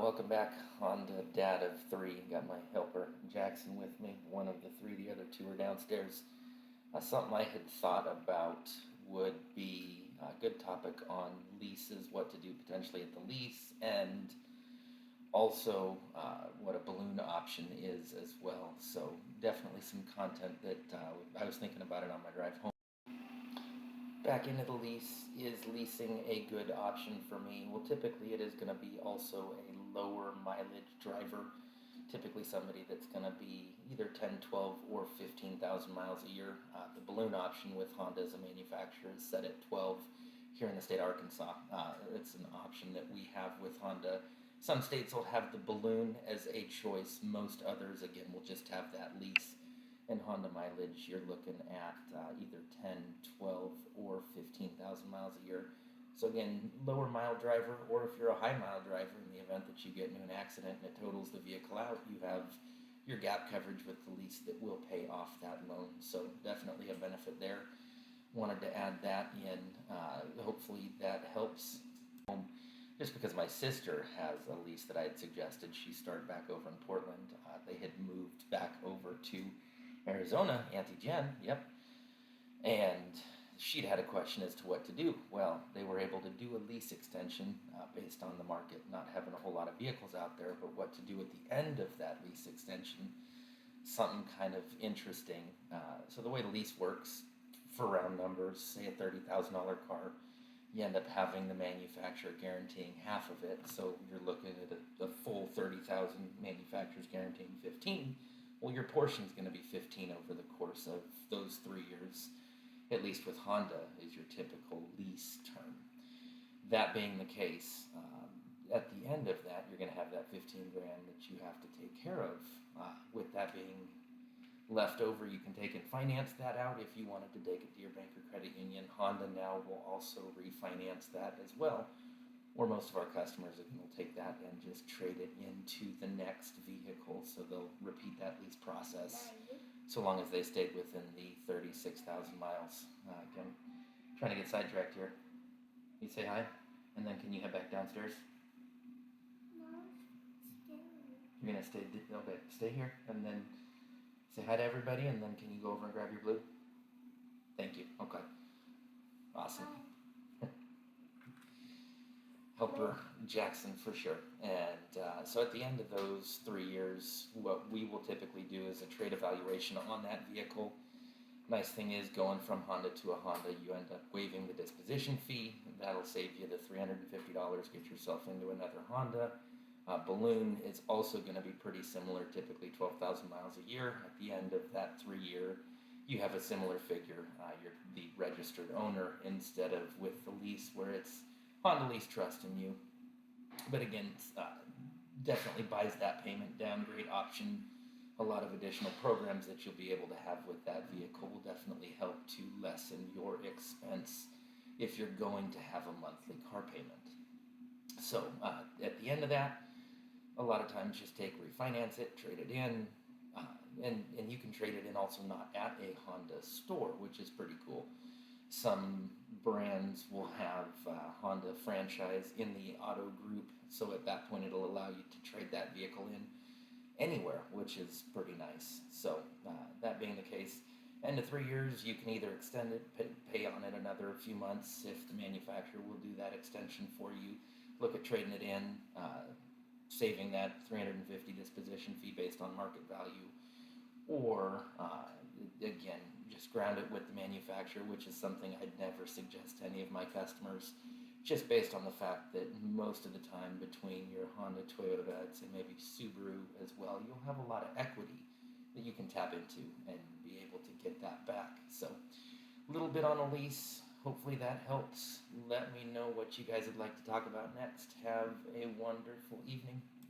Welcome back on the dad of three. Got my helper Jackson with me. One of the three, the other two are downstairs. Something I had thought about would be a good topic on leases, what to do potentially at the lease, and also what a balloon option is as well. So definitely some content that I was thinking about it on my drive home. Back into the lease, is leasing a good option for me? Well, typically it is going to be also a lower mileage driver. Typically somebody that's going to be either 10, 12, or 15,000 miles a year. The balloon option with Honda as a manufacturer is set at 12 here in the state of Arkansas. It's an option that we have with Honda. Some states will have the balloon as a choice. Most others, again, will just have that lease. And Honda mileage, you're looking at either 10, 12, or 15,000 miles a year. So again, lower mile driver, or if you're a high mile driver, in the event that you get into an accident and it totals the vehicle out, you have your gap coverage with the lease that will pay off that loan. So definitely a benefit there. Wanted to add that in. Hopefully that helps. Just because my sister has a lease that I had suggested, she started back over in Portland. They had moved back over to Arizona, Auntie Jen, yep. And she'd had a question as to what to do. Well, they were able to do a lease extension based on the market, not having a whole lot of vehicles out there, but what to do at the end of that lease extension, something kind of interesting. So the way the lease works, for round numbers, say a $30,000 car, you end up having the manufacturer guaranteeing half of it. So you're looking at a full 30,000, manufacturer's guaranteeing 15. Well, your portion is going to be 15 over the course of those 3 years, at least with Honda, is your typical lease term. That being the case, at the end of that, you're going to have that 15 grand that you have to take care of. With that being left over, you can take and finance that out if you wanted to take it to your bank or credit union. Honda now will also refinance that as well. Or most of our customers will take that and just trade it into the next vehicle. So they'll repeat that lease process so long as they stayed within the 36,000 miles. Again, trying to get sidetracked here. You say hi, and then can you head back downstairs? No, stay. You're going to stay, okay, stay here, and then say hi to everybody, and then can you go over and grab your blue? Thank you, okay. Awesome. Bye. Helper Jackson for sure. And so at the end of those 3 years, what we will typically do is a trade evaluation on that vehicle. Nice thing is, going from Honda to a Honda, you end up waiving the disposition fee. That'll save you the $350, get yourself into another Honda. Balloon is also going to be pretty similar, typically 12,000 miles a year. At the end of that 3 year, you have a similar figure. You're the registered owner instead of with the lease where it's Honda Lease Trust in you. But again, definitely buys that payment down. Great option. A lot of additional programs that you'll be able to have with that vehicle will definitely help to lessen your expense if you're going to have a monthly car payment. So at the end of that, a lot of times just refinance it, trade it in, and you can trade it in also not at a Honda store, which is pretty cool. Some brands will have Honda franchise in the auto group, so at that point it'll allow you to trade that vehicle in anywhere, which is pretty nice. So that being the case, end of 3 years, you can either extend it, pay on it another few months if the manufacturer will do that extension for you. Look at trading it in, saving that $350 disposition fee based on market value, or again, just ground it with the manufacturer, which is something I'd never suggest to any of my customers, just based on the fact that most of the time between your Honda, Toyota, I'd say maybe Subaru as well, you'll have a lot of equity that you can tap into and be able to get that back. So a little bit on a lease. Hopefully that helps. Let me know what you guys would like to talk about next. Have a wonderful evening.